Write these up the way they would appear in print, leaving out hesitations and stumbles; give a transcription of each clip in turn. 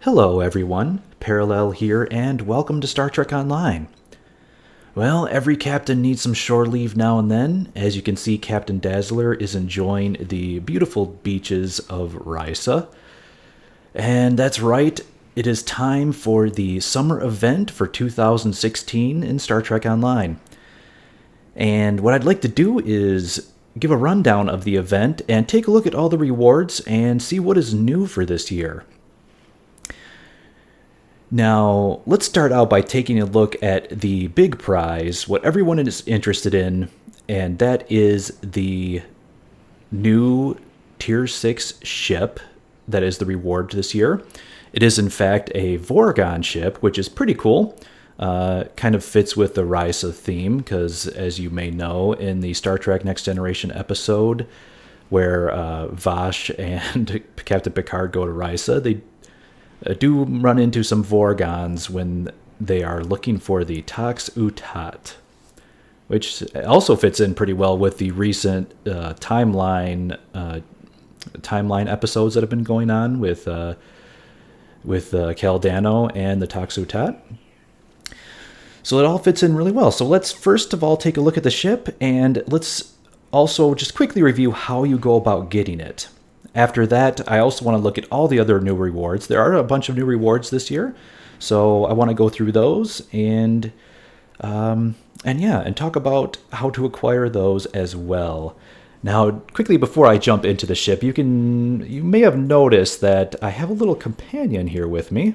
Hello everyone, Parallel here, and welcome to Star Trek Online. Well, every captain needs some shore leave now and then. As you can see, Captain Dazzler is enjoying the beautiful beaches of Risa. And that's right, it is time for the summer event for 2016 in Star Trek Online. And what I'd like to do is give a rundown of the event and take a look at all the rewards and see what is new for this year. Now, let's start out by taking a look at the big prize, what everyone is interested in, and that is the new Tier 6 ship that is the reward this year. It is, in fact, a Vorgon ship, which is pretty cool. Kind of fits with the Risa theme, because, as you may know, in the Star Trek Next Generation episode, where Vash and Captain Picard go to Risa, they do run into some Vorgons when they are looking for the Tox Utat, which also fits in pretty well with the recent timeline episodes that have been going on with Caldano and the Tox Utat. So it all fits in really well. So let's first of all take a look at the ship, and let's also just quickly review how you go about getting it. After that, I also want to look at all the other new rewards. There are a bunch of new rewards this year, so I want to go through those and talk about how to acquire those as well. Now, quickly before I jump into the ship, you may have noticed that I have a little companion here with me.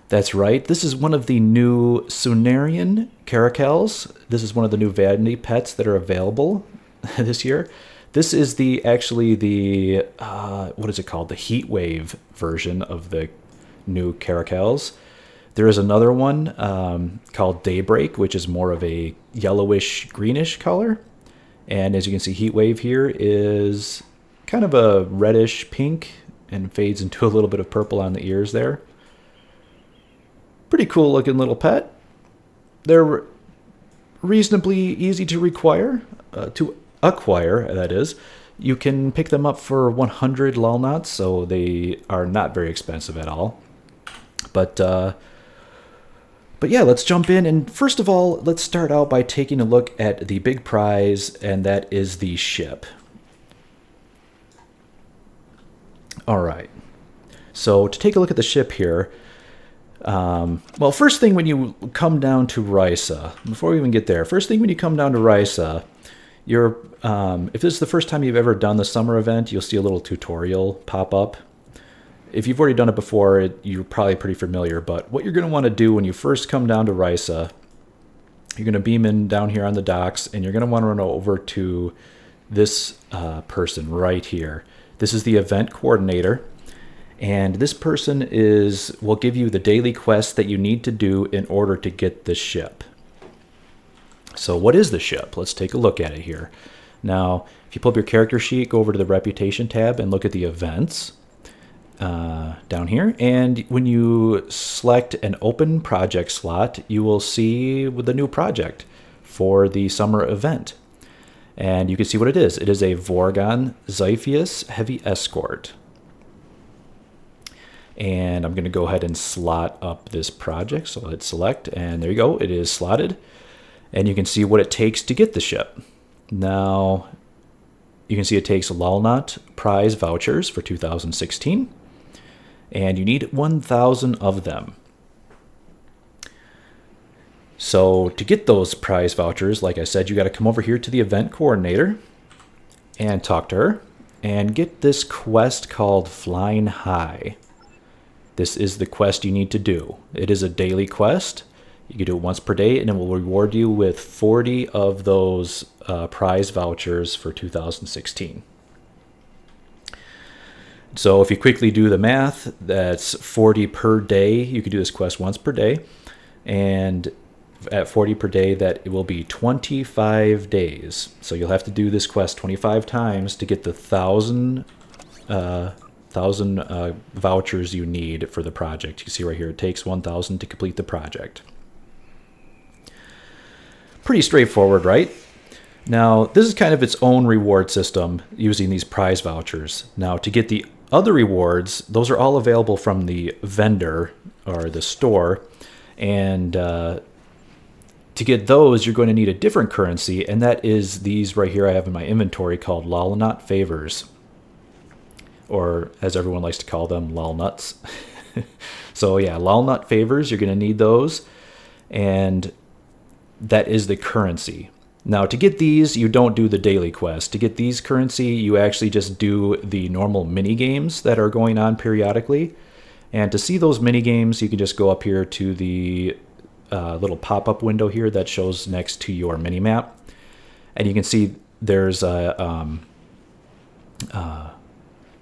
That's right. This is one of the new Sunarian Caracals. This is one of the new vanity pets that are available this year. This is the what is it called? The heat wave version of the new Caracals. There is another one called Daybreak, which is more of a yellowish greenish color. And as you can see, heat wave here is kind of a reddish pink and fades into a little bit of purple on the ears there. Pretty cool looking little pet. They're reasonably easy to acquire, that is. You can pick them up for 100 lulnuts, so they are not very expensive at all. But yeah, let's jump in, and first of all, let's start out by taking a look at the big prize, and that is the ship. All right. So to take a look at the ship here, well, first thing when you come down to Risa, before we even get there, first thing when you come down to Risa, if this is the first time you've ever done the summer event, you'll see a little tutorial pop up. If you've already done it before, you're probably pretty familiar, but what you're going to want to do when you first come down to Risa, you're going to beam in down here on the docks, and you're going to want to run over to this person right here. This is the event coordinator, and this person will give you the daily quest that you need to do in order to get this ship. So what is the ship? Let's take a look at it here. Now, if you pull up your character sheet, go over to the Reputation tab and look at the events down here. And when you select an open project slot, you will see the new project for the summer event. And you can see what it is. It is a Vorgon Xyfius Heavy Escort. And I'm going to go ahead and slot up this project. So let's select, and there you go. It is slotted. And you can see what it takes to get the ship. Now, you can see it takes Lulnut prize vouchers for 2016. And you need 1,000 of them. So to get those prize vouchers, like I said, you got to come over here to the event coordinator and talk to her and get this quest called Flying High. This is the quest you need to do. It is a daily quest. You can do it once per day, and it will reward you with 40 of those prize vouchers for 2016. So if you quickly do the math, that's 40 per day. You can do this quest once per day. And at 40 per day, that it will be 25 days. So you'll have to do this quest 25 times to get the 1,000 vouchers you need for the project. You see right here, it takes 1,000 to complete the project. Pretty straightforward, right? Now, this is kind of its own reward system using these prize vouchers. Now, to get the other rewards, those are all available from the vendor or the store. And to get those, you're going to need a different currency, and that is these right here I have in my inventory called Lolnut Favors. Or as everyone likes to call them, Lolnuts. So yeah, Lolnut Favors, you're going to need those. And that is the currency. Now, to get these, you don't do the daily quest. To get these currency, you actually just do the normal mini games that are going on periodically. And to see those mini games, you can just go up here to the little pop-up window here that shows next to your mini map, and you can see there's a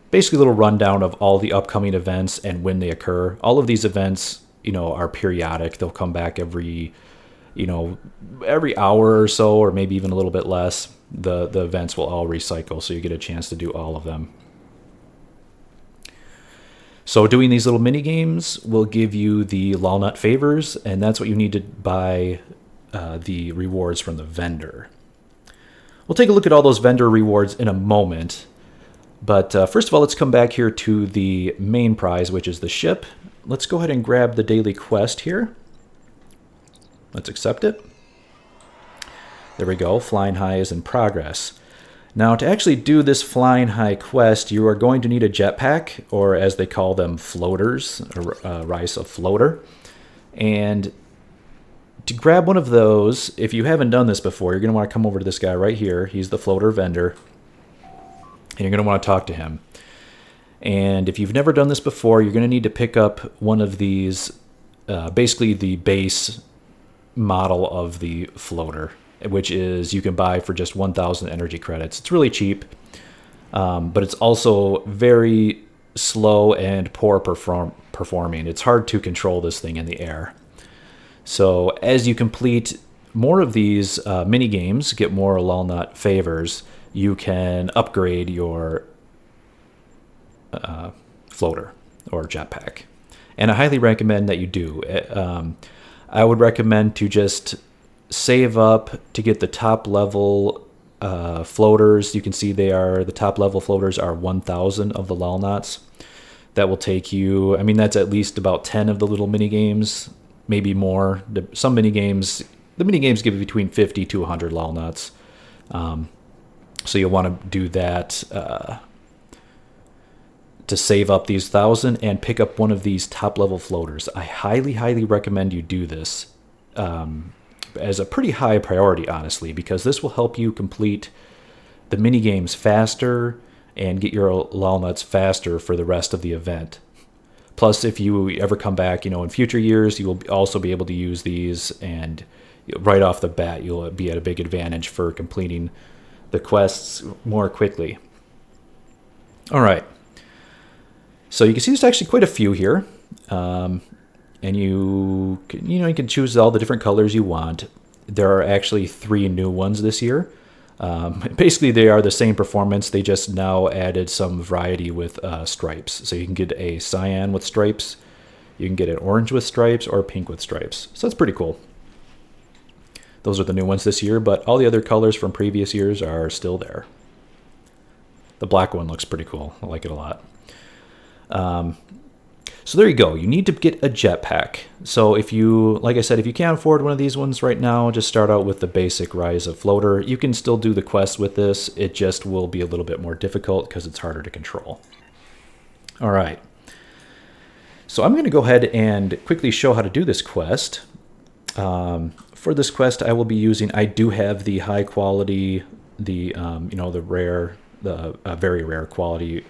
basically a little rundown of all the upcoming events and when they occur. All of these events, are periodic. They'll come back every hour or so, or maybe even a little bit less. The events will all recycle, so you get a chance to do all of them. So doing these little mini games will give you the Lolnut Favors, and that's what you need to buy the rewards from the vendor. We'll take a look at all those vendor rewards in a moment, but first of all, let's come back here to the main prize, which is the ship. Let's go ahead and grab the daily quest here. Let's accept it. There we go. Flying High is in progress. Now, to actually do this Flying High quest, you are going to need a jetpack, or as they call them, floaters, a Risa floater. And to grab one of those, if you haven't done this before, you're going to want to come over to this guy right here. He's the floater vendor. And you're going to want to talk to him. And if you've never done this before, you're going to need to pick up one of these, basically the base model of the floater, which is you can buy for just 1,000 energy credits. It's really cheap, but it's also very slow and poor performing. It's hard to control this thing in the air. So as you complete more of these mini games, get more Lolnut Favors, you can upgrade your floater or jetpack. And I highly recommend that you do. I would recommend to just save up to get the top level floaters. You can see the top level floaters are 1,000 of the Lolnuts. That will take you, that's at least about 10 of the little mini games, maybe more. Some mini games, the mini games give you between 50 to 100 Lolnuts. So you'll want to do that to save up these 1,000 and pick up one of these top level floaters. I highly, highly recommend you do this as a pretty high priority, honestly, because this will help you complete the mini games faster and get your Lolnuts faster for the rest of the event. Plus, if you ever come back, in future years, you will also be able to use these, and right off the bat, you'll be at a big advantage for completing the quests more quickly. All right. So you can see there's actually quite a few here. And you can choose all the different colors you want. There are actually 3 new ones this year. Basically, they are the same performance. They just now added some variety with stripes. So you can get a cyan with stripes, you can get an orange with stripes, or pink with stripes. So that's pretty cool. Those are the new ones this year, but all the other colors from previous years are still there. The black one looks pretty cool. I like it a lot. So there you go. You need to get a jetpack. So like I said, if you can't afford one of these ones right now, just start out with the basic Risa floater. You can still do the quest with this. It just will be a little bit more difficult because it's harder to control. All right. So I'm going to go ahead and quickly show how to do this quest. For this quest, I will be using, I do have the high quality, the very rare quality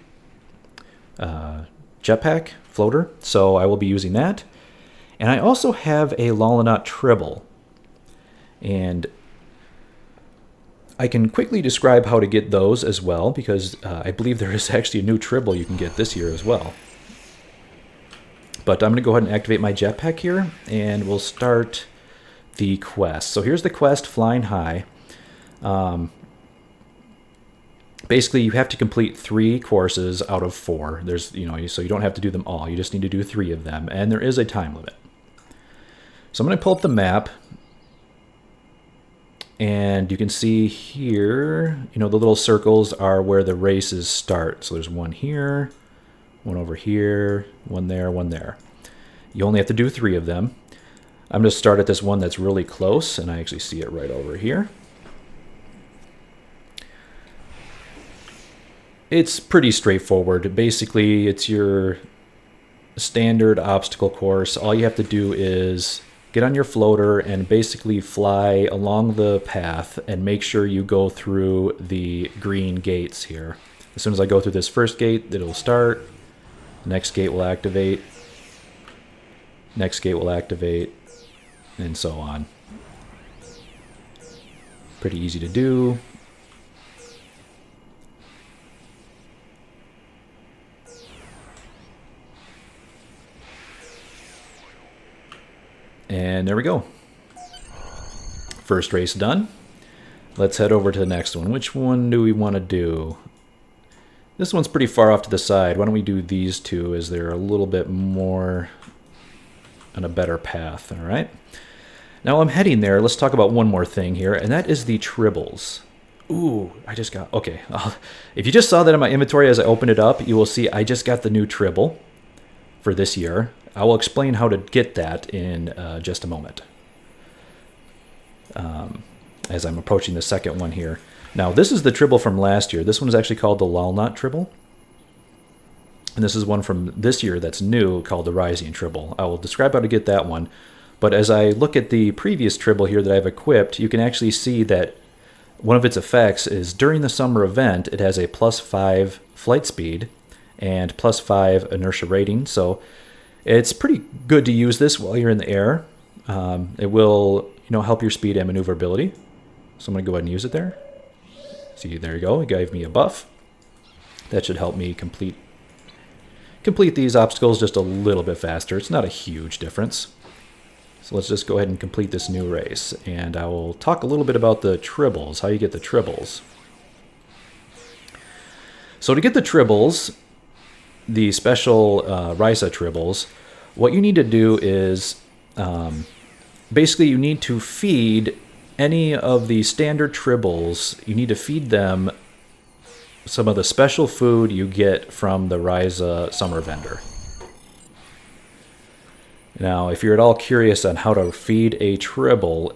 jetpack floater, so I will be using that. And I also have a Lolnut Tribble, and I can quickly describe how to get those as well, because I believe there is actually a new Tribble you can get this year as well. But I'm going to go ahead and activate my jetpack here, and we'll start the quest. So here's the quest, Flying High. Basically, you have to complete 3 courses out of 4. There's, so you don't have to do them all. You just need to do 3 of them, and there is a time limit. So I'm going to pull up the map, and you can see here, the little circles are where the races start. So there's one here, one over here, one there, one there. You only have to do 3 of them. I'm going to start at this one that's really close, and I actually see it right over here. It's pretty straightforward. Basically, it's your standard obstacle course. All you have to do is get on your floater and basically fly along the path and make sure you go through the green gates here. As soon as I go through this first gate, it'll start. Next gate will activate. Next gate will activate, and so on. Pretty easy to do. And there we go. First race done. Let's head over to the next one. Which one do we want to do? This one's pretty far off to the side. Why don't we do these two, as they're a little bit more on a better path. All right. Now I'm heading there. Let's talk about one more thing here, and that is the Tribbles. Ooh, I just got... Okay. If you just saw that in my inventory as I opened it up, you will see I just got the new Tribble for this year. I will explain how to get that in just a moment, as I'm approaching the second one here. Now, this is the Tribble from last year. This one is actually called the Walnut Tribble. And this is one from this year that's new, called the Rising Tribble. I will describe how to get that one. But as I look at the previous Tribble here that I've equipped, you can actually see that one of its effects is during the summer event, it has a +5 flight speed and +5 inertia rating. So it's pretty good to use this while you're in the air. It will, help your speed and maneuverability. So I'm going to go ahead and use it there. See, there you go. It gave me a buff. That should help me complete these obstacles just a little bit faster. It's not a huge difference. So let's just go ahead and complete this new race. And I will talk a little bit about the Tribbles, how you get the Tribbles. So to get the Tribbles, the special Risa Tribbles, what you need to do is basically you need to feed any of the standard Tribbles, you need to feed them some of the special food you get from the Risa Summer Vendor. Now, if you're at all curious on how to feed a Tribble,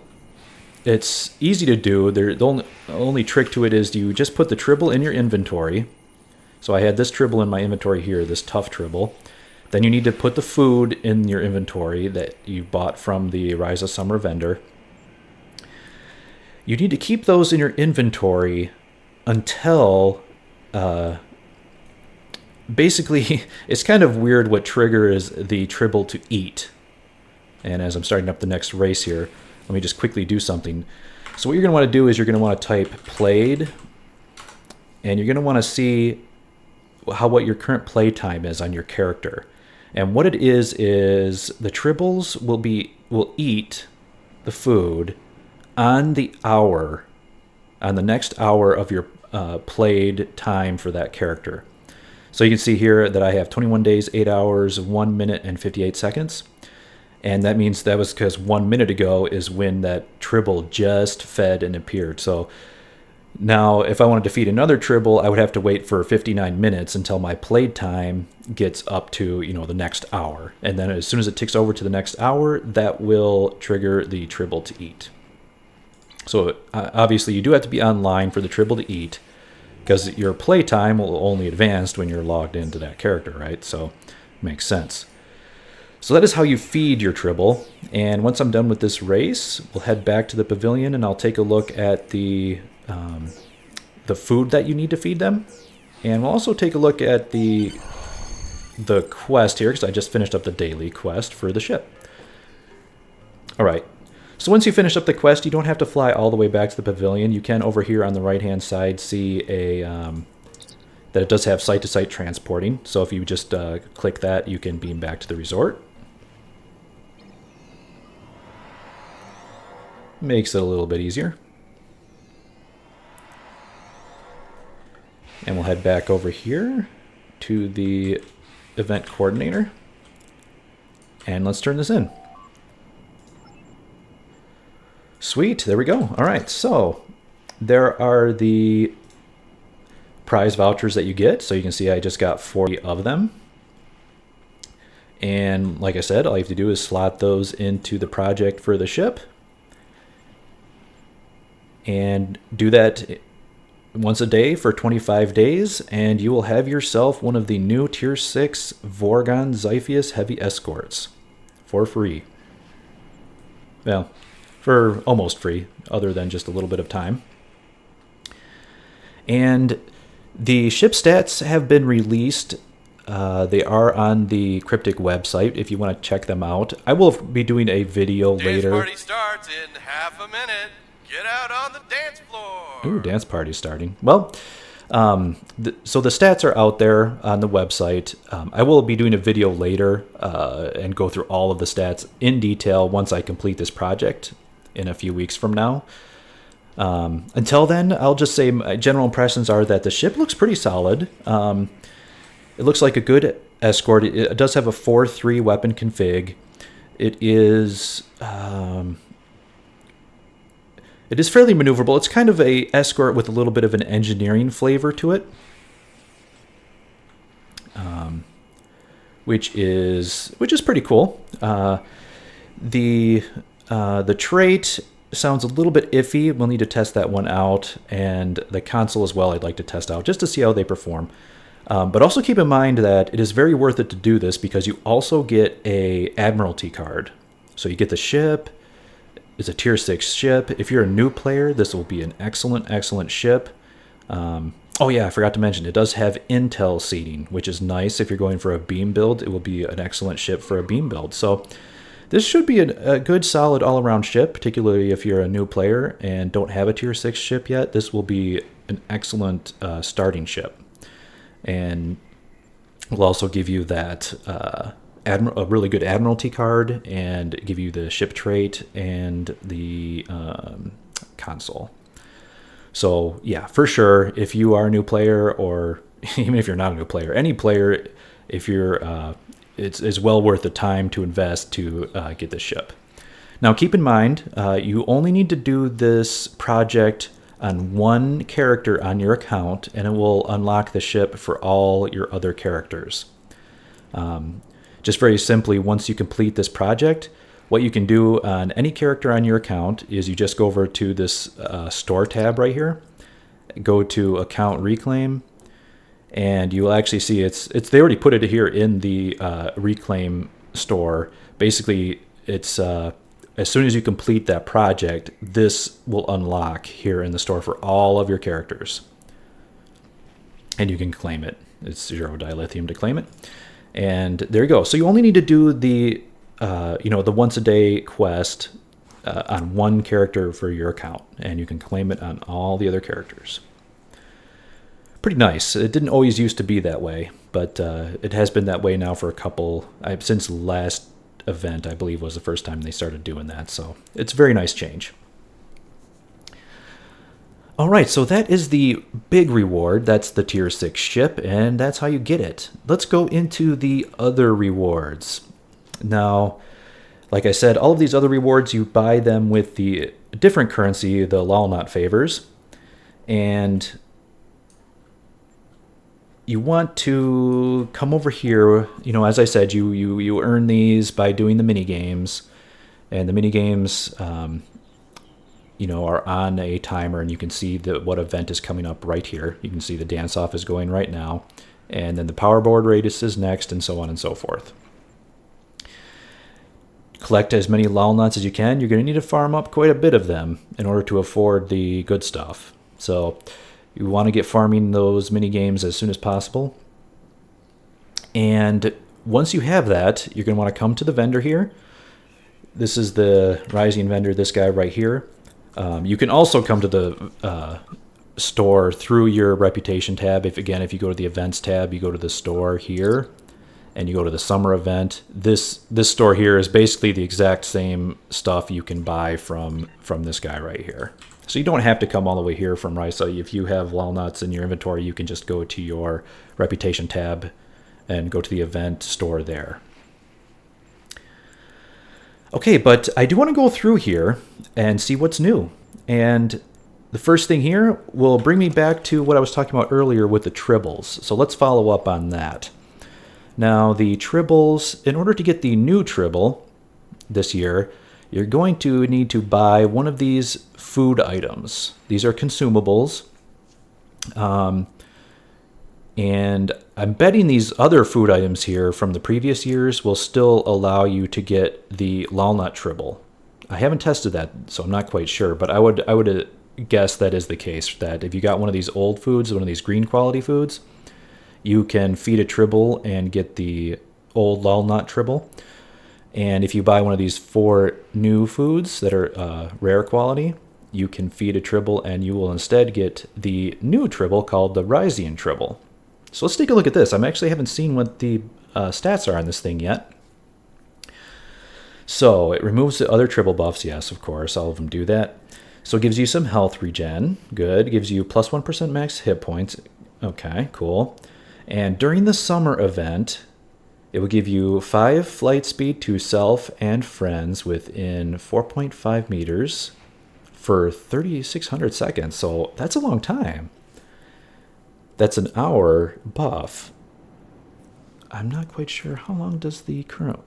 it's easy to do. The only trick to it is you just put the Tribble in your inventory. So I had this Tribble in my inventory here, this tough Tribble. Then you need to put the food in your inventory that you bought from the Risa Summer Vendor. You need to keep those in your inventory until... basically, it's kind of weird what triggers the Tribble to eat. And as I'm starting up the next race here, let me just quickly do something. So what you're going to want to do is you're going to want to type played, and you're going to want to see what your current play time is on your character. And what it is the Tribbles will eat the food on the hour, on the next hour of your played time for that character. So you can see here that I have 21 days, 8 hours, 1 minute, and 58 seconds. And that means that was because 1 minute ago is when that Tribble just fed and appeared. So now if I wanted to feed another Tribble, I would have to wait for 59 minutes until my played time gets up to, the next hour. And then as soon as it ticks over to the next hour, that will trigger the Tribble to eat. So obviously you do have to be online for the Tribble to eat, because your play time will only advance when you're logged into that character, right? So it makes sense. So that is how you feed your Tribble. And once I'm done with this race, we'll head back to the pavilion and I'll take a look at the food that you need to feed them. And we'll also take a look at the quest here, because I just finished up the daily quest for the ship. All right. So once you finish up the quest, you don't have to fly all the way back to the pavilion. You can, over here on the right-hand side, see that it does have site-to-site transporting. So if you just click that, you can beam back to the resort. Makes it a little bit easier. And we'll head back over here to the event coordinator. And let's turn this in. Sweet, there we go. All right, so there are the prize vouchers that you get. So you can see I just got 40 of them. And like I said, all you have to do is slot those into the project for the ship. And do that once a day for 25 days, and you will have yourself one of the new Tier 6 Vorgon Xyfius Heavy Escorts for free. Well, for almost free, other than just a little bit of time. And the ship stats have been released. They are on the Cryptic website if you want to check them out. I will be doing a video later. Dance party starts in half a minute. Get out on the dance floor. Ooh, dance party starting. Well, so the stats are out there on the website. I will be doing a video later and go through all of the stats in detail once I complete this project in a few weeks from now. Until then, I'll just say my general impressions are that the ship looks pretty solid. It looks like a good escort. It does have a 4-3 weapon config. It is fairly maneuverable. It's kind of a escort with a little bit of an engineering flavor to it, which is pretty cool. The trait sounds a little bit iffy. We'll need to test that one out, and the console as well I'd like to test out just to see how they perform. But also keep in mind that it is very worth it to do this because you also get a Admiralty card. So you get the ship. It's a Tier 6 ship. If you're a new player, this will be an excellent ship. Oh yeah, I forgot to mention, it does have Intel seating, which is nice. If you're going for a beam build, it will be an excellent ship for a beam build. So this should be a good, solid all-around ship, particularly if you're a new player and don't have a Tier 6 ship yet. This will be an excellent starting ship. And will also give you that a really good Admiralty card and give you the ship trait and the console. So yeah, for sure, if you are a new player, or even if you're not a new player, any player, if you're, it's well worth the time to invest to get this ship. Now keep in mind, you only need to do this project on one character on your account, and it will unlock the ship for all your other characters. Just very simply, once you complete this project, what you can do on any character on your account is you just go over to this store tab right here, go to account reclaim, and you'll actually see it's they already put it here in the reclaim store. Basically, it's as soon as you complete that project, this will unlock here in the store for all of your characters. And you can claim it. It's 0 dilithium to claim it. And there you go. So you only need to do the, the once a day quest on one character for your account. And you can claim it on all the other characters. Pretty nice. It didn't always used to be that way, but it has been that way now for since last event, I believe, was the first time they started doing that. So it's a very nice change. All right, so that is the big reward. That's the Tier 6 ship, and that's how you get it. Let's go into the other rewards. Now, like I said, all of these other rewards, you buy them with the different currency, the Lalnot favors, and you want to come over here. As I said, you earn these by doing the mini games, and the mini games, are on a timer, and you can see what event is coming up right here. You can see the dance off is going right now, and then the power board race is next, and so on and so forth. Collect as many Lalnots as you can. You're going to need to farm up quite a bit of them in order to afford the good stuff. So you want to get farming those mini games as soon as possible. And once you have that, you're going to want to come to the vendor here. This is the Rising vendor, this guy right here. You can also come to the store through your reputation tab. If you go to the events tab, you go to the store here, and you go to the summer event. This store here is basically the exact same stuff you can buy from this guy right here. So you don't have to come all the way here from Risa. If you have Lalnots in your inventory, you can just go to your reputation tab and go to the event store there. Okay, but I do want to go through here and see what's new. And the first thing here will bring me back to what I was talking about earlier with the Tribbles. So let's follow up on that. Now the Tribbles, in order to get the new Tribble this year, you're going to need to buy one of these food items. These are consumables. And I'm betting these other food items here from the previous years will still allow you to get the Lolnut Tribble. I haven't tested that, so I'm not quite sure, but I would guess that is the case, that if you got one of these old foods, one of these green quality foods, you can feed a Tribble and get the old Lolnut Tribble. And if you buy one of these 4 new foods that are rare quality, you can feed a Tribble and you will instead get the new Tribble called the Rysian Tribble. So let's take a look at this. I actually haven't seen what the stats are on this thing yet. So it removes the other Tribble buffs. Yes, of course, all of them do that. So it gives you some health regen. Good. It gives you plus 1% max hit points. Okay, cool. And during the summer event, it will give you 5 flight speed to self and friends within 4.5 meters for 3,600 seconds. So that's a long time. That's an hour buff. I'm not quite sure how long does the current...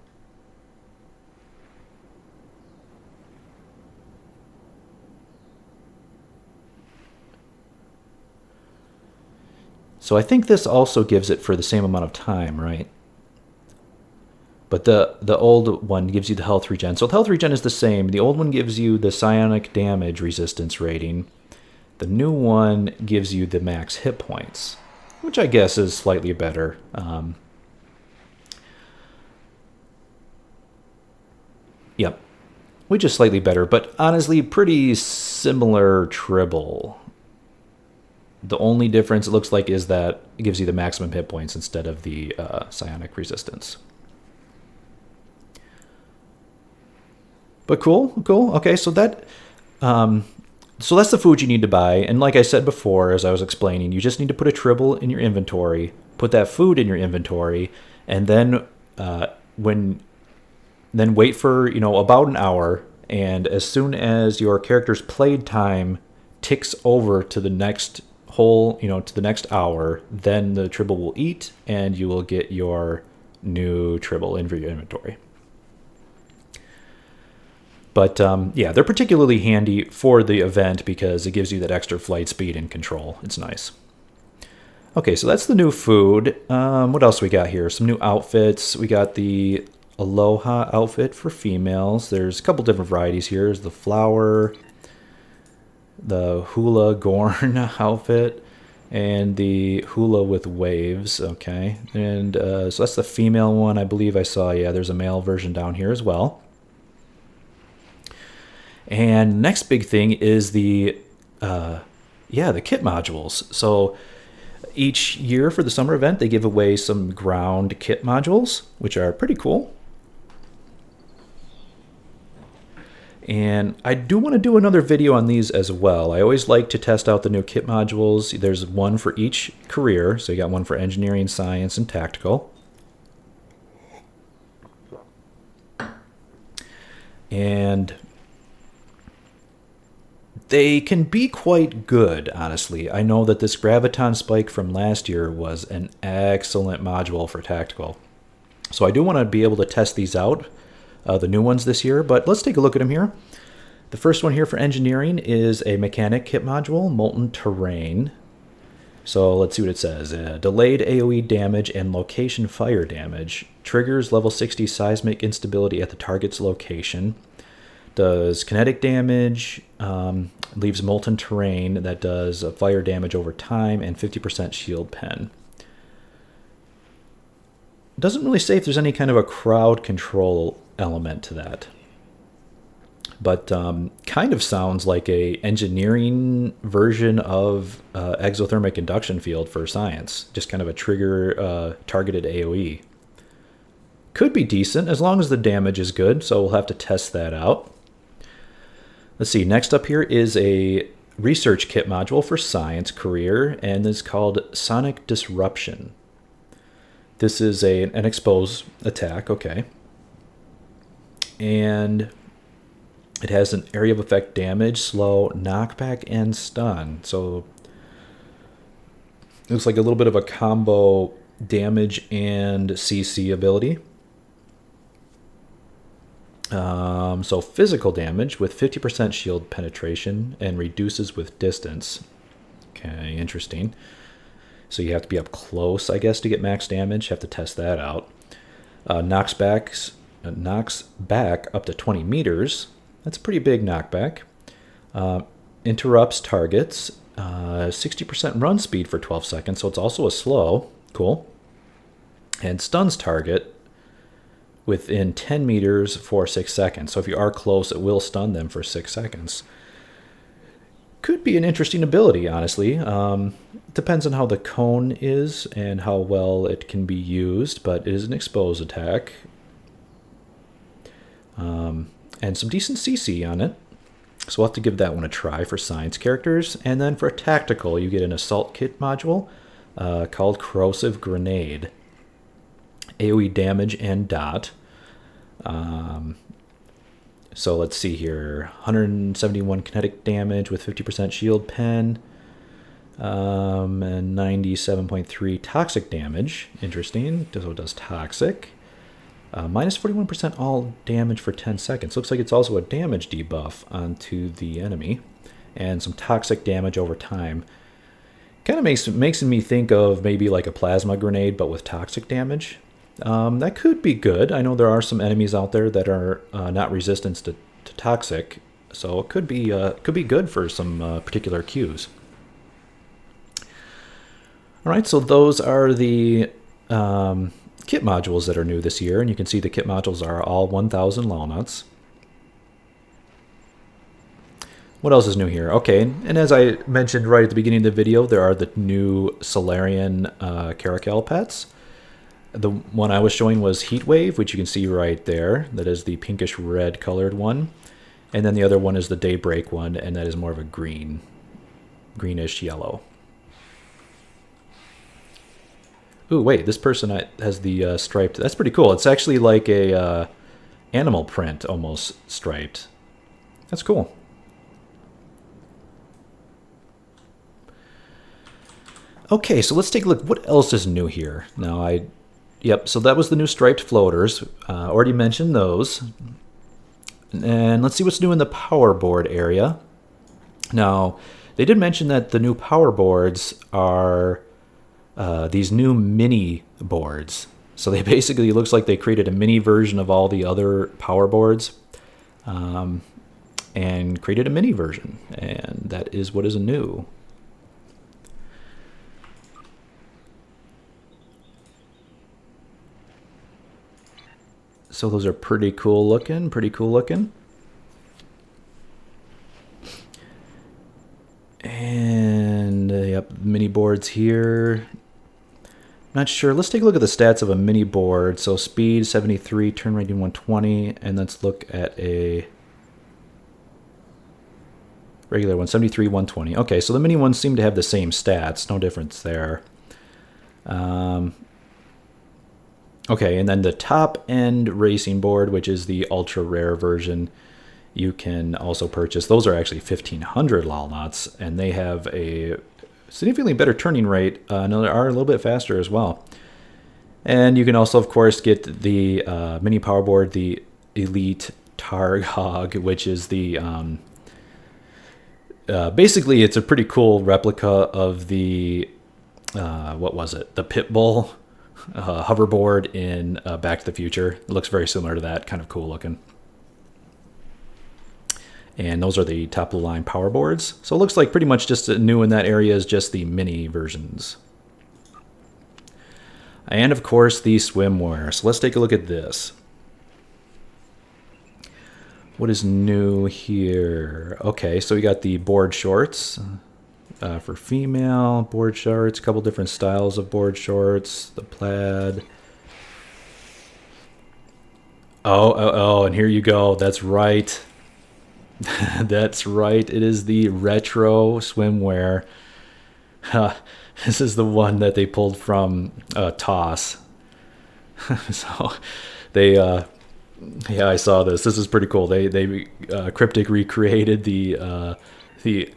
So I think this also gives it for the same amount of time, right? But the old one gives you the health regen. So the health regen is the same. The old one gives you the psionic damage resistance rating. The new one gives you the max hit points, which I guess is slightly better. Yep, which is slightly better, but honestly, pretty similar Tribble. The only difference it looks like is that it gives you the maximum hit points instead of the psionic resistance. But cool. Okay, so that... So that's the food you need to buy. And like I said before, as I was explaining, you just need to put a Tribble in your inventory, put that food in your inventory, and then wait for, about an hour. And as soon as your character's played time ticks over to the next to the next hour, then the Tribble will eat and you will get your new Tribble in your inventory. But yeah, they're particularly handy for the event because it gives you that extra flight speed and control. It's nice. Okay, so that's the new food. What else we got here? Some new outfits. We got the Aloha outfit for females. There's a couple different varieties here. There's the flower, the hula gorn outfit, and the hula with waves. Okay, and so that's the female one. I believe I saw, yeah, there's a male version down here as well. And next big thing is the kit modules. So each year for the summer event, they give away some ground kit modules, which are pretty cool. And I do want to do another video on these as well. I always like to test out the new kit modules. There's one for each career. So you got one for engineering, science, and tactical. And they can be quite good, honestly. I know that this Graviton Spike from last year was an excellent module for tactical. So I do want to be able to test these out, the new ones this year, but let's take a look at them here. The first one here for engineering is a mechanic kit module, Molten Terrain. So let's see what it says. Delayed AoE damage and location fire damage. Triggers level 60 seismic instability at the target's location. Does kinetic damage, leaves molten terrain that does fire damage over time, and 50% shield pen. Doesn't really say if there's any kind of a crowd control element to that. But kind of sounds like a engineering version of exothermic induction field for science. Just kind of a trigger targeted AoE. Could be decent as long as the damage is good, so we'll have to test that out. Let's see, next up here is a research kit module for science career, and it's called Sonic Disruption. This is an expose attack, okay. And it has an area of effect damage, slow, knockback, and stun. So it looks like a little bit of a combo damage and CC ability. So physical damage with 50% shield penetration and reduces with distance. Okay, interesting. So you have to be up close, I guess, to get max damage. Have to test that out. Knocks back up to 20 meters. That's a pretty big knockback. Interrupts targets. 60% run speed for 12 seconds, so it's also a slow. Cool. And stuns target within 10 meters for 6 seconds. So if you are close, it will stun them for 6 seconds. Could be an interesting ability, honestly. Depends on how the cone is and how well it can be used, but it is an expose attack. And some decent CC on it. So we'll have to give that one a try for science characters. And then for tactical, you get an assault kit module called Corrosive Grenade. AoE damage and dot. So let's see here. 171 kinetic damage with 50% shield pen. And 97.3 toxic damage. Interesting. So it does toxic. Minus 41% all damage for 10 seconds. Looks like it's also a damage debuff onto the enemy. And some toxic damage over time. Kind of makes me think of maybe like a plasma grenade, but with toxic damage. That could be good. I know there are some enemies out there that are not resistant to toxic. So it could be good for some particular queues. Alright, so those are the kit modules that are new this year, and you can see the kit modules are all 1,000 walnuts. What else is new here? Okay, and as I mentioned right at the beginning of the video, there are the new Solarian Caracal pets. The one I was showing was Heatwave, which you can see right there. That is the pinkish red colored one. And then the other one is the Daybreak one, and that is more of a greenish yellow. Ooh, wait, this person has the striped. That's pretty cool. It's actually like a animal print, almost striped. That's cool. Okay, so let's take a look. What else is new here? Now, yep, so that was the new striped floaters. Already mentioned those. And let's see what's new in the power board area. Now, they did mention that the new power boards are these new mini boards. So they basically, it looks like they created a mini version of all the other power boards and created a mini version. And that is what is new. So those are pretty cool looking, And yep, mini boards here. Not sure. Let's take a look at the stats of a mini board. So speed 73, turn rating 120, and let's look at a regular one, 73, 120. Okay, so the mini ones seem to have the same stats, no difference there. Okay, and then the top end racing board, which is the ultra rare version, you can also purchase. Those are actually 1,500 walnuts, and they have a significantly better turning rate, and they are a little bit faster as well. And you can also, of course, get the mini power board, the Elite Targhog, which is the basically it's a pretty cool replica of the what was it? The Pitbull hoverboard in Back to the Future. It looks very similar to that, kind of cool looking. And those are the top of the line power boards. So it looks like pretty much just new in that area is just the mini versions. And of course the swimwear. So let's take a look at this. What is new here? Okay, so we got the board shorts for female, board shorts, a couple different styles of board shorts, the plaid. Oh, and here you go. That's right. That's right. It is the retro swimwear. This is the one that they pulled from Toss. So they, yeah, I saw this. This is pretty cool. They Cryptic recreated the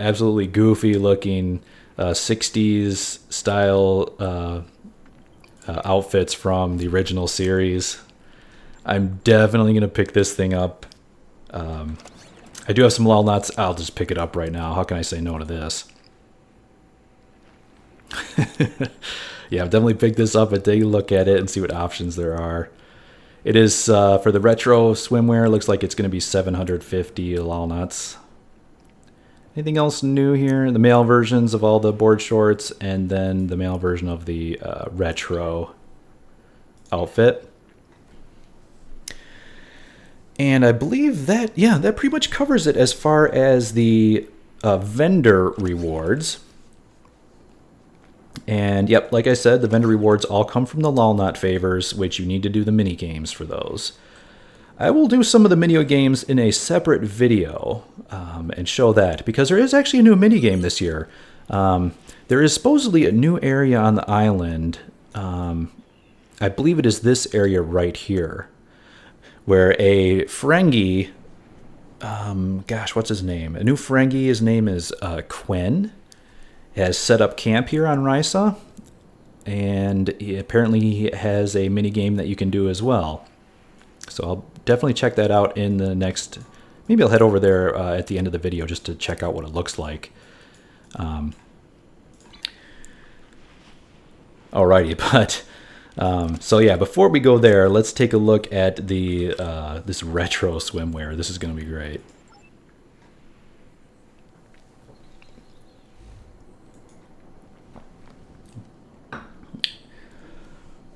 absolutely goofy looking 60s style outfits from the original series. I'm definitely going to pick this thing up. I do have some lol nuts. I'll just pick it up right now. How can I say no to this? Yeah, I've definitely picked this up and take a look at it and see what options there are. It is, for the retro swimwear, looks like it's going to be 750 lol nuts. Anything else new here? The male versions of all the board shorts, and then the male version of the retro outfit. And I believe that, yeah, that pretty much covers it as far as the vendor rewards. And yep, like I said, the vendor rewards all come from the Lolnut favors, which you need to do the mini games for those. I will do some of the mini games in a separate video and show that, because there is actually a new mini game this year. There is supposedly a new area on the island. I believe it is this area right here, where a Ferengi, gosh, what's his name? A new Ferengi, his name is Quinn, has set up camp here on Risa, and apparently he has a mini game that you can do as well. So I'll definitely check that out in the next, maybe I'll head over there at the end of the video just to check out what it looks like. Alrighty, but so yeah, before we go there, let's take a look at the this retro swimwear. This is going to be great.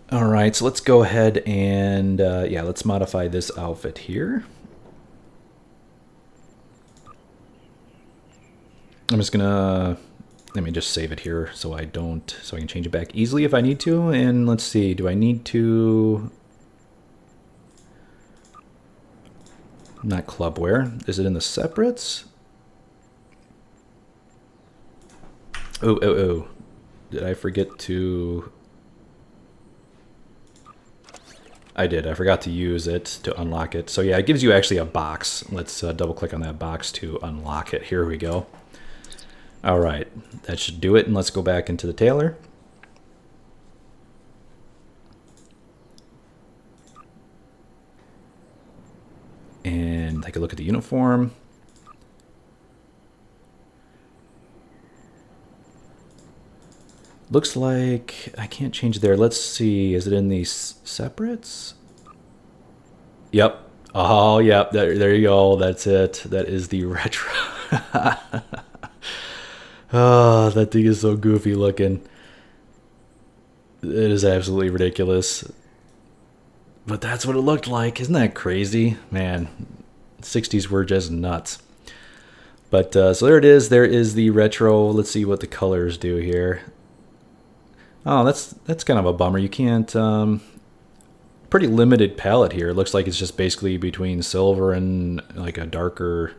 Alright, so let's go ahead and yeah, let's modify this outfit here. I'm just gonna, let me just save it here so I can change it back easily if I need to. And let's see, do I need to, not clubwear, is it in the separates? Oh, did I forget to, I did, I forgot to use it to unlock it. So yeah, it gives you actually a box. Let's double click on that box to unlock it. Here we go. All right, that should do it. And let's go back into the tailor. And take a look at the uniform. Looks like I can't change there. Let's see, is it in these separates? Yep. Oh, yep, there you go. That's it. That is the retro. Oh, that thing is so goofy looking. It is absolutely ridiculous. But that's what it looked like. Isn't that crazy? Man, 60s were just nuts. But so there it is. There is the retro. Let's see what the colors do here. Oh, that's kind of a bummer. You can't, pretty limited palette here. It looks like it's just basically between silver and like a darker,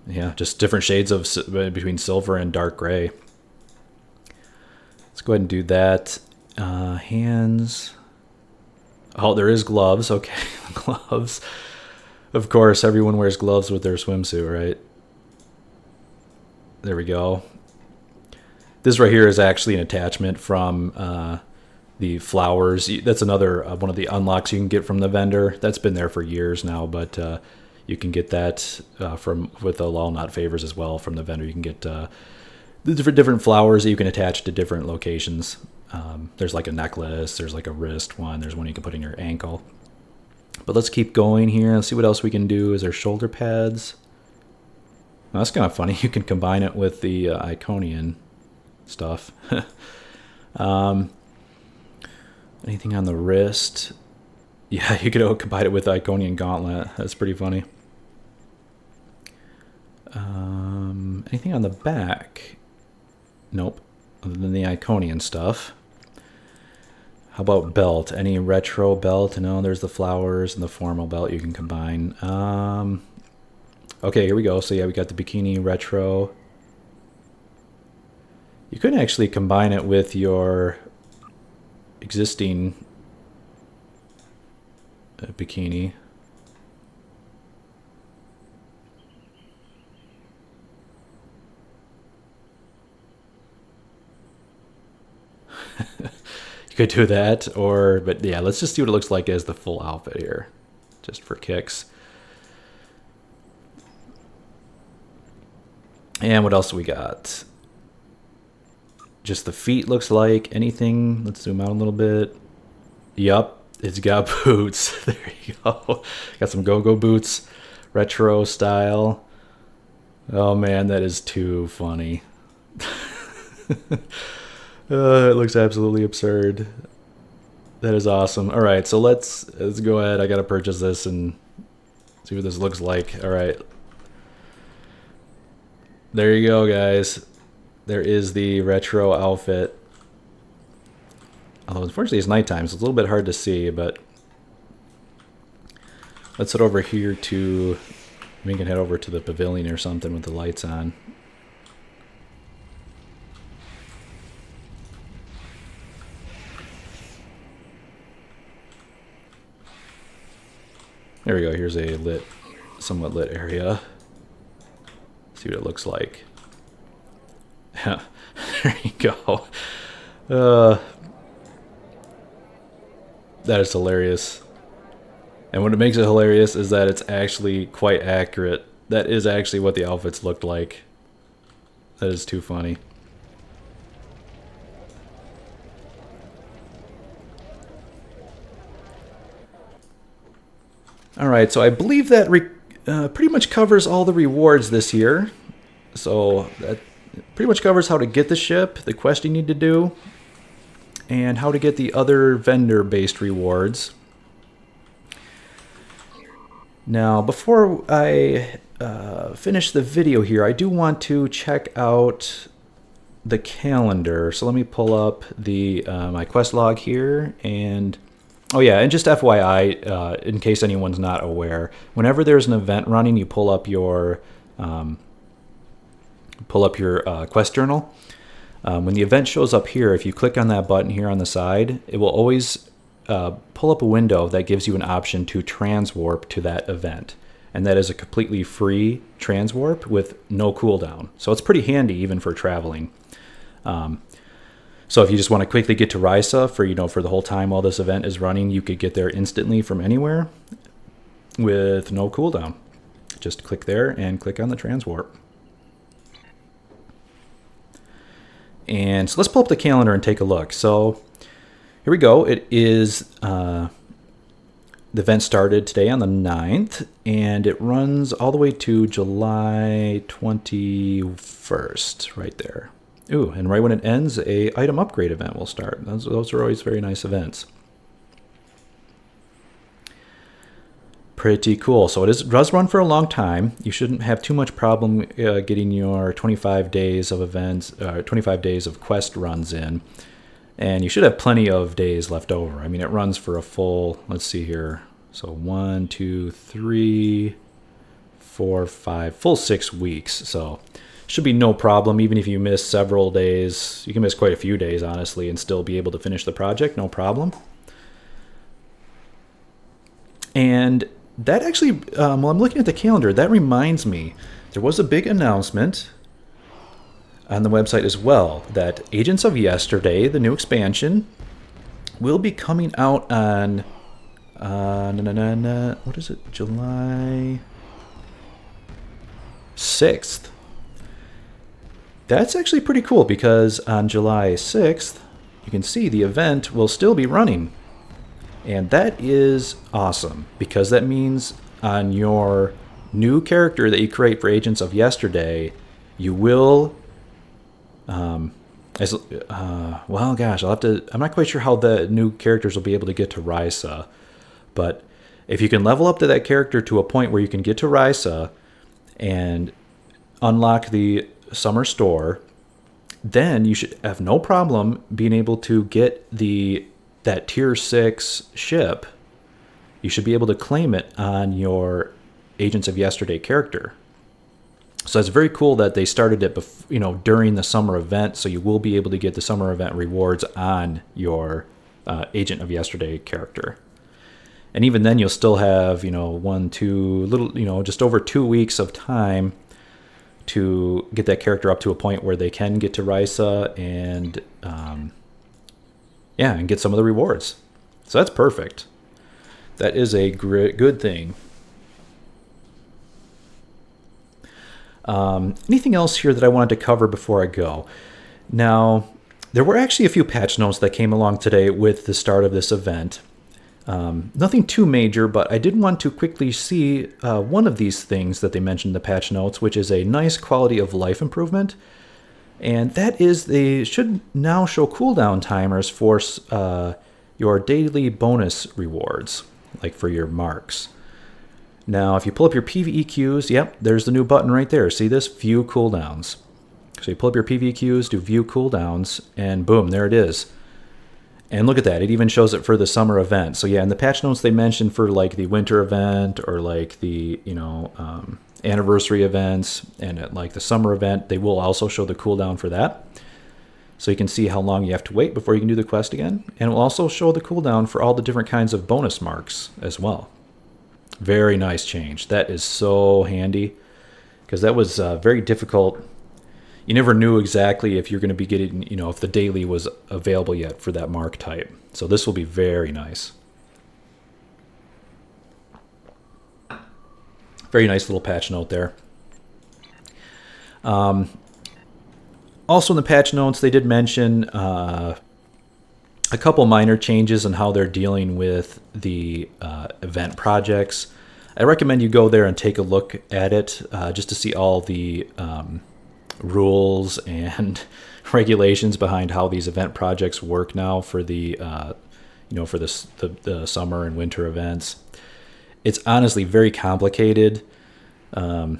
yeah, just different shades of between silver and dark gray. Let's go ahead and do that. Hands. Oh, there is gloves. Okay, gloves. Of course, everyone wears gloves with their swimsuit, right? There we go. This right here is actually an attachment from the flowers. That's another one of the unlocks you can get from the vendor. That's been there for years now, but you can get that from with the Lolnut favors as well from the vendor. You can get the different flowers that you can attach to different locations. There's like a necklace, there's like a wrist one, there's one you can put in your ankle. But let's keep going here. Let's see what else we can do. Is there shoulder pads? Well, that's kind of funny. You can combine it with the Iconian stuff. Anything on the wrist? Yeah, you could combine it with Iconian gauntlet. That's pretty funny. Anything on the back? Nope, other than the Iconian stuff. How about belt? Any retro belt? No, there's the flowers and the formal belt you can combine. Okay, here we go. So yeah, we got the bikini retro. You could actually combine it with your existing bikini. You could do that, but yeah, let's just see what it looks like as the full outfit here, just for kicks. And what else we got? Just the feet looks like. Anything? Let's zoom out a little bit. Yup, it's got boots. There you go. Got some go-go boots, retro style. Oh man, that is too funny. It looks absolutely absurd. That is awesome. All right, so let's go ahead. I gotta purchase this and see what this looks like. All right, there you go, guys. There is the retro outfit. Although unfortunately it's nighttime, so it's a little bit hard to see. But let's head over here to. We can head over to the pavilion or something with the lights on. There we go. Here's a somewhat lit area. See what it looks like. There you go. That is hilarious. And what makes it hilarious is that it's actually quite accurate. That is actually what the outfits looked like. That is too funny. Alright, so I believe that pretty much covers all the rewards this year. So that pretty much covers how to get the ship, the quest you need to do, and how to get the other vendor-based rewards. Now, before I finish the video here, I do want to check out the calendar. So let me pull up the my quest log here, and oh yeah, and just FYI, in case anyone's not aware, whenever there's an event running, you pull up your quest journal. When the event shows up here, if you click on that button here on the side, it will always pull up a window that gives you an option to transwarp to that event. And that is a completely free transwarp with no cooldown. So it's pretty handy even for traveling. So if you just want to quickly get to Risa for the whole time while this event is running, you could get there instantly from anywhere with no cooldown. Just click there and click on the transwarp. And so let's pull up the calendar and take a look. So here we go. It is, the event started today on the 9th, and it runs all the way to July 21st, right there. Ooh, and right when it ends, a item upgrade event will start. Those are always very nice events. Pretty cool. So it does run for a long time. You shouldn't have too much problem getting your 25 days of events, 25 days of quest runs in. And you should have plenty of days left over. I mean, it runs for a full, let's see here. So 1, 2, 3, 4, 5, full 6 weeks. So should be no problem. Even if you miss several days, you can miss quite a few days, honestly, and still be able to finish the project, no problem. And that actually, while I'm looking at the calendar, that reminds me, there was a big announcement on the website as well that Agents of Yesterday, the new expansion, will be coming out on, what is it, July 6th. That's actually pretty cool because on July 6th, you can see the event will still be running. And that is awesome because that means on your new character that you create for Agents of Yesterday, you will, well, gosh, I'm not quite sure how the new characters will be able to get to Risa, but if you can level up to that character to a point where you can get to Risa and unlock the summer store, then you should have no problem being able to get that tier 6 ship. You should be able to claim it on your Agents of Yesterday character. So it's very cool that they started it during the summer event, so you will be able to get the summer event rewards on your Agent of Yesterday character. And even then you'll still have, just over 2 weeks of time to get that character up to a point where they can get to Risa and Yeah, and get some of the rewards. So that's perfect. That is a good thing. Anything else here that I wanted to cover before I go? Now, there were actually a few patch notes that came along today with the start of this event. Nothing too major, but I did want to quickly see one of these things that they mentioned in the patch notes, which is a nice quality of life improvement. And that is they should now show cooldown timers for your daily bonus rewards, like for your marks. Now, if you pull up your PvE queues, yep, there's the new button right there. See this? View cooldowns. So you pull up your PvE queues, do view cooldowns, and boom, there it is. And look at that, it even shows it for the summer event. So yeah, in the patch notes they mentioned for like the winter event or like the, anniversary events and at like the summer event, they will also show the cooldown for that. So you can see how long you have to wait before you can do the quest again. And it will also show the cooldown for all the different kinds of bonus marks as well. Very nice change. That is so handy because that was very difficult. You never knew exactly if you're going to be getting, if the daily was available yet for that mark type. So this will be very nice. Very nice little patch note there. Also in the patch notes, they did mention a couple minor changes in how they're dealing with the event projects. I recommend you go there and take a look at it just to see all the rules and regulations behind how these event projects work now for the for the summer and winter events. It's honestly very complicated. When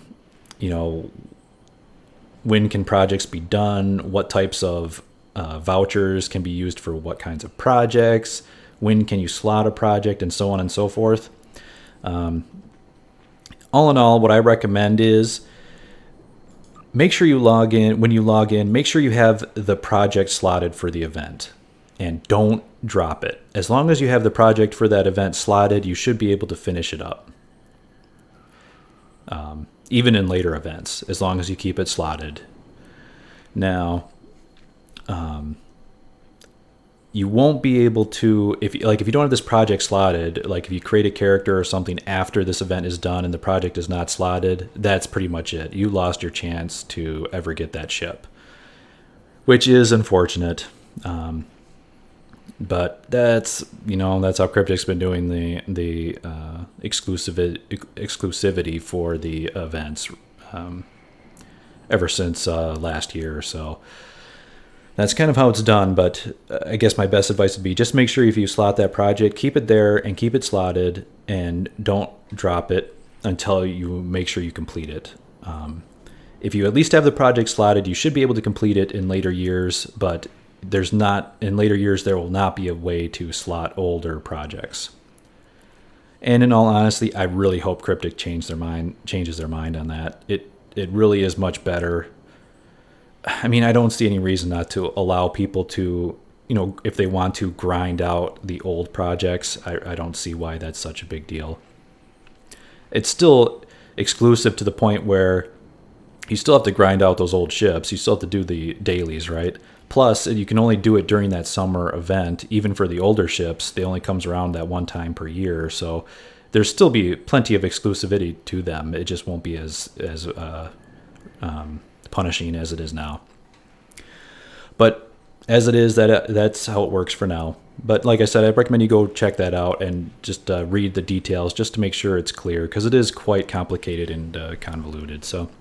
can projects be done? What types of vouchers can be used for what kinds of projects? When can you slot a project, and so on and so forth. All in all, what I recommend is make sure you log in. When you log in, make sure you have the project slotted for the event and don't drop it. As long as you have the project for that event slotted, you should be able to finish it up. Even in later events, as long as you keep it slotted. Now, you won't be able to, if you don't have this project slotted, like if you create a character or something after this event is done and the project is not slotted, that's pretty much it. You lost your chance to ever get that ship, which is unfortunate. But that's how Cryptic's been doing the exclusivity for the events ever since last year or so. That's kind of how it's done, but I guess my best advice would be just make sure if you slot that project, keep it there and keep it slotted and don't drop it until you make sure you complete it. If you at least have the project slotted, you should be able to complete it in later years, but in later years there will not be a way to slot older projects. And in all honesty, I really hope Cryptic changes their mind on that. It really is much better. I mean, I don't see any reason not to allow people to, if they want to grind out the old projects. I don't see why that's such a big deal. It's still exclusive to the point where you still have to grind out those old ships. You still have to do the dailies, right? Plus, you can only do it during that summer event. Even for the older ships, they only comes around that one time per year. So there's still be plenty of exclusivity to them. It just won't be as punishing as it is now. But as it is, that's how it works for now. But like I said, I recommend you go check that out and just read the details just to make sure it's clear, because it is quite complicated and convoluted. So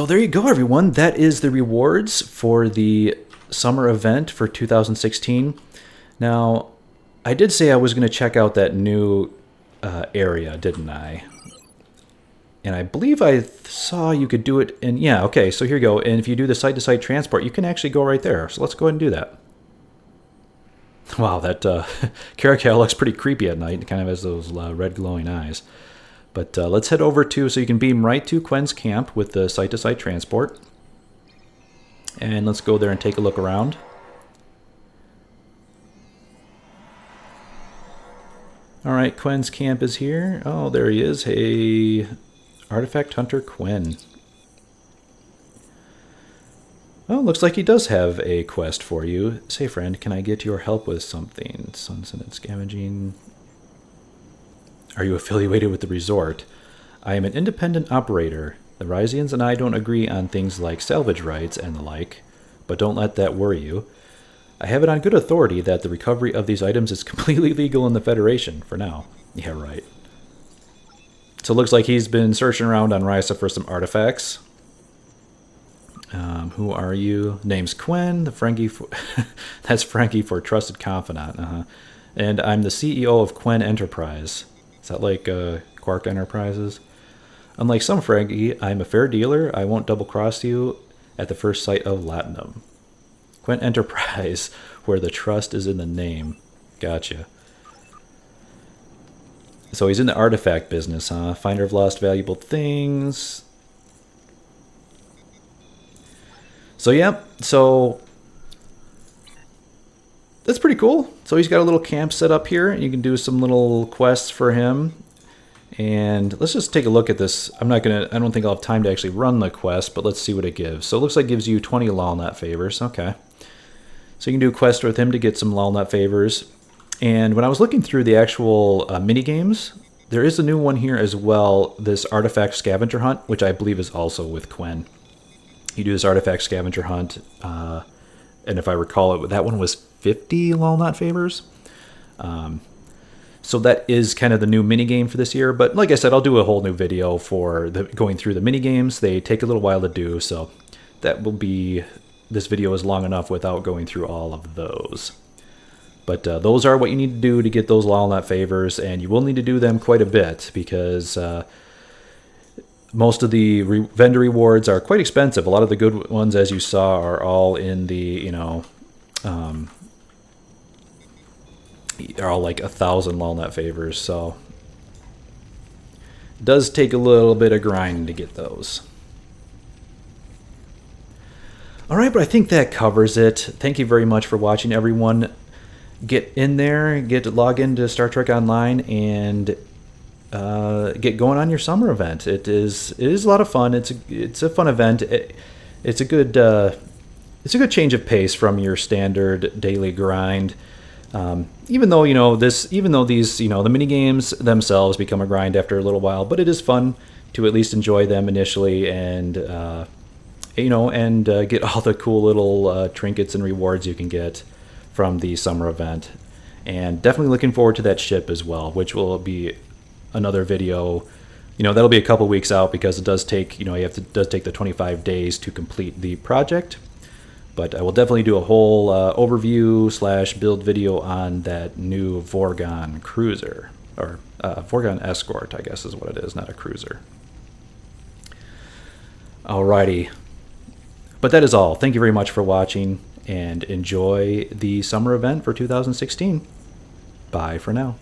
there you go, everyone. That is the rewards for the summer event for 2016. Now, I did say I was going to check out that new area, didn't I? And I believe I saw you could do it in... Yeah, okay, so here you go. And if you do the site-to-site transport, you can actually go right there. So let's go ahead and do that. Wow, that Caracal looks pretty creepy at night. It kind of has those red glowing eyes. But let's head over to... So you can beam right to Quen's camp with the site-to-site transport. And let's go there and take a look around. All right, Quen's camp is here. Oh, there he is. Hey... Artifact Hunter Quinn. Oh, looks like he does have a quest for you. Say, friend, can I get your help with something? Sunset scavenging. Are you affiliated with the resort? I am an independent operator. The Rysians and I don't agree on things like salvage rights and the like, but don't let that worry you. I have it on good authority that the recovery of these items is completely legal in the Federation, for now. Yeah, right. So it looks like he's been searching around on Risa for some artifacts. Who are you? Name's Quinn. The Frankie for that's Frankie for trusted confidant. And I'm the CEO of Quinn Enterprise. Is that like Quark Enterprises? Unlike some Frankie, I'm a fair dealer. I won't double-cross you at the first sight of Latinum. Quinn Enterprise, where the trust is in the name. Gotcha. So he's in the artifact business, huh? Finder of lost valuable things. So yeah, so that's pretty cool. So he's got a little camp set up here, and you can do some little quests for him. And let's just take a look at this. I don't think I'll have time to actually run the quest, but let's see what it gives. So it looks like it gives you 20 Lolnut favors. Okay. So you can do a quest with him to get some Lolnut favors. And when I was looking through the actual mini games, there is a new one here as well, this Artifact Scavenger Hunt, which I believe is also with Quinn. You do this Artifact Scavenger Hunt, and if I recall it, that one was 50 Lolnut favors. So that is kind of the new minigame for this year. But like I said, I'll do a whole new video for going through the minigames. They take a little while to do, so that will be... This video is long enough without going through all of those. But those are what you need to do to get those Lolnut favors, and you will need to do them quite a bit because... most of the vendor rewards are quite expensive. A lot of the good ones, as you saw, are all in the, are all like 1,000 Lolnut favors. So it does take a little bit of grinding to get those. All right, but I think that covers it. Thank you very much for watching, everyone. Get in there, log into Star Trek Online, and get going on your summer event. It is a lot of fun. It's a fun event. It's a good change of pace from your standard daily grind. Even though these the mini games themselves become a grind after a little while, but it is fun to at least enjoy them initially and get all the cool little trinkets and rewards you can get from the summer event. And definitely looking forward to that ship as well, which will be another video. That'll be a couple weeks out because it does take it does take the 25 days to complete the project. But I will definitely do a whole overview / build video on that new Vorgon cruiser, or Vorgon Escort, I guess is what it is, not a cruiser. Alrighty, but that is all. Thank you very much for watching, and enjoy the summer event for 2016. Bye for now.